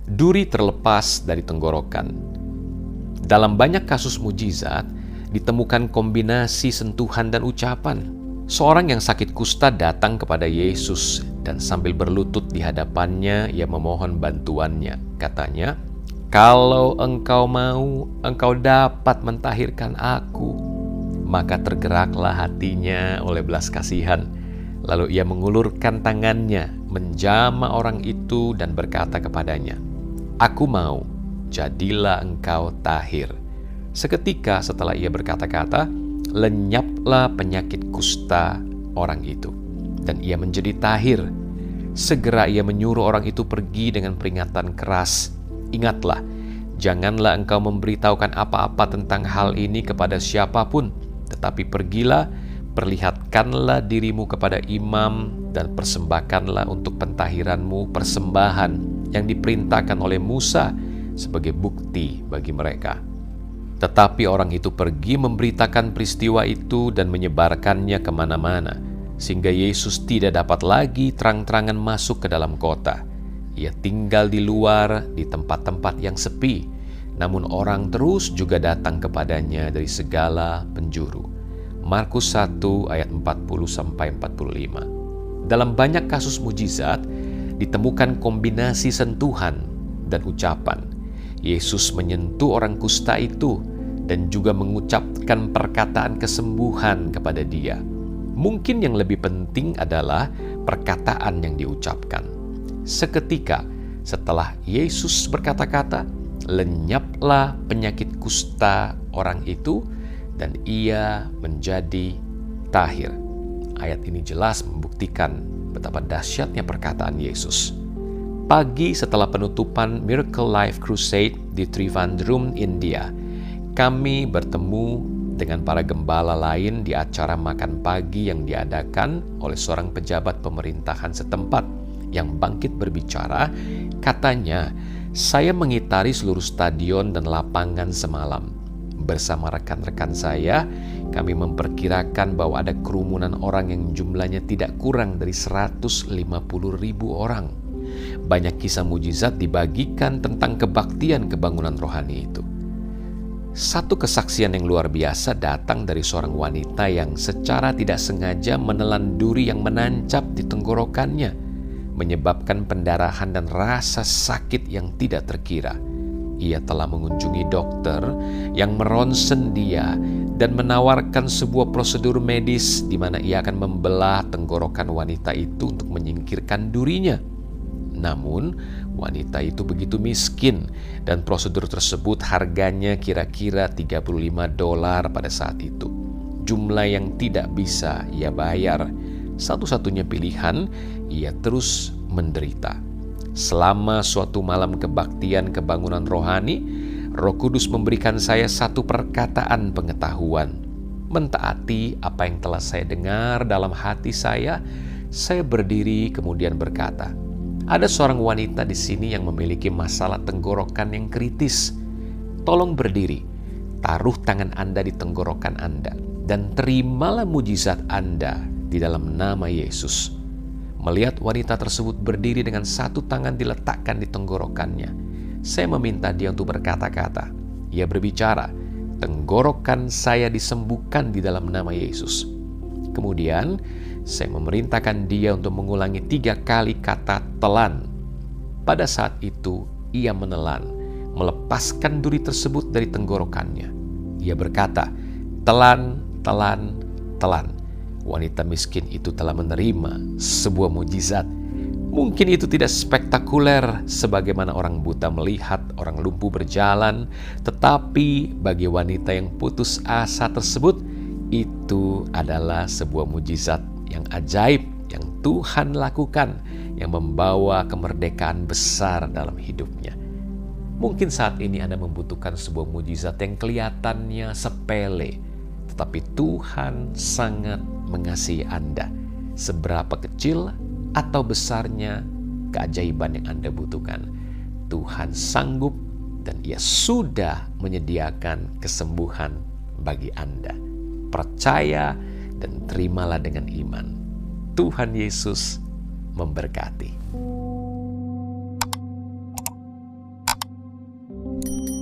Duri terlepas dari tenggorokan. Dalam banyak kasus mujizat, ditemukan kombinasi sentuhan dan ucapan. Seorang yang sakit kusta datang kepada Yesus dan sambil berlutut di hadapannya, ia memohon bantuannya. Katanya, "Kalau engkau mau, engkau dapat mentahirkan aku." Maka tergeraklah hatinya oleh belas kasihan. Lalu ia mengulurkan tangannya, menjamah orang itu dan berkata kepadanya, "Aku mau, jadilah engkau tahir." Seketika setelah ia berkata-kata, lenyaplah penyakit kusta orang itu, dan ia menjadi tahir. Segera ia menyuruh orang itu pergi dengan peringatan keras. "Ingatlah, janganlah engkau memberitahukan apa-apa tentang hal ini kepada siapapun, tetapi pergilah, perlihatkanlah dirimu kepada imam, dan persembahkanlah untuk pentahiranmu persembahan yang diperintahkan oleh Musa sebagai bukti bagi mereka." Tetapi orang itu pergi memberitakan peristiwa itu dan menyebarkannya kemana-mana, sehingga Yesus tidak dapat lagi terang-terangan masuk ke dalam kota. Ia tinggal di luar, di tempat-tempat yang sepi, namun orang terus juga datang kepadanya dari segala penjuru. Markus 1 ayat 40-45. Dalam banyak kasus mujizat, ditemukan kombinasi sentuhan dan ucapan. Yesus menyentuh orang kusta itu dan juga mengucapkan perkataan kesembuhan kepada dia. Mungkin yang lebih penting adalah perkataan yang diucapkan. Seketika setelah Yesus berkata-kata, lenyaplah penyakit kusta orang itu dan ia menjadi tahir. Ayat ini jelas membuktikan betapa dahsyatnya perkataan Yesus. Pagi setelah penutupan Miracle Life Crusade di Trivandrum, India, kami bertemu dengan para gembala lain di acara makan pagi yang diadakan oleh seorang pejabat pemerintahan setempat yang bangkit berbicara. Katanya, "Saya mengitari seluruh stadion dan lapangan semalam. Bersama rekan-rekan saya, kami memperkirakan bahwa ada kerumunan orang yang jumlahnya tidak kurang dari 150.000 orang. Banyak kisah mujizat dibagikan tentang kebaktian kebangunan rohani itu." Satu kesaksian yang luar biasa datang dari seorang wanita yang secara tidak sengaja menelan duri yang menancap di tenggorokannya, menyebabkan pendarahan dan rasa sakit yang tidak terkira. Ia telah mengunjungi dokter yang meronsen dia dan menawarkan sebuah prosedur medis di mana ia akan membelah tenggorokan wanita itu untuk menyingkirkan durinya. Namun, wanita itu begitu miskin dan prosedur tersebut harganya kira-kira $35 pada saat itu. Jumlah yang tidak bisa ia bayar. Satu-satunya pilihan, ia terus menderita. Selama suatu malam kebaktian kebangunan rohani, Roh Kudus memberikan saya satu perkataan pengetahuan. Mentaati apa yang telah saya dengar dalam hati saya berdiri kemudian berkata, "Ada seorang wanita di sini yang memiliki masalah tenggorokan yang kritis. Tolong berdiri, taruh tangan Anda di tenggorokan Anda, dan terimalah mujizat Anda di dalam nama Yesus." Melihat wanita tersebut berdiri dengan satu tangan diletakkan di tenggorokannya, saya meminta dia untuk berkata-kata. Ia berbicara, "Tenggorokan saya disembuhkan di dalam nama Yesus." Kemudian, saya memerintahkan dia untuk mengulangi 3 kali kata telan. Pada saat itu, ia menelan, melepaskan duri tersebut dari tenggorokannya. Ia berkata, "Telan, telan, telan." Wanita miskin itu telah menerima sebuah mujizat. Mungkin itu tidak spektakuler sebagaimana orang buta melihat orang lumpuh berjalan, tetapi bagi wanita yang putus asa tersebut, itu adalah sebuah mujizat yang ajaib yang Tuhan lakukan, yang membawa kemerdekaan besar dalam hidupnya. Mungkin saat ini Anda membutuhkan sebuah mujizat yang kelihatannya sepele, tetapi Tuhan sangat mengasihi Anda. Seberapa kecil atau besarnya keajaiban yang Anda butuhkan, Tuhan sanggup dan Ia sudah menyediakan kesembuhan bagi Anda. Percaya dan terimalah dengan iman. Tuhan Yesus memberkati. Tuhan.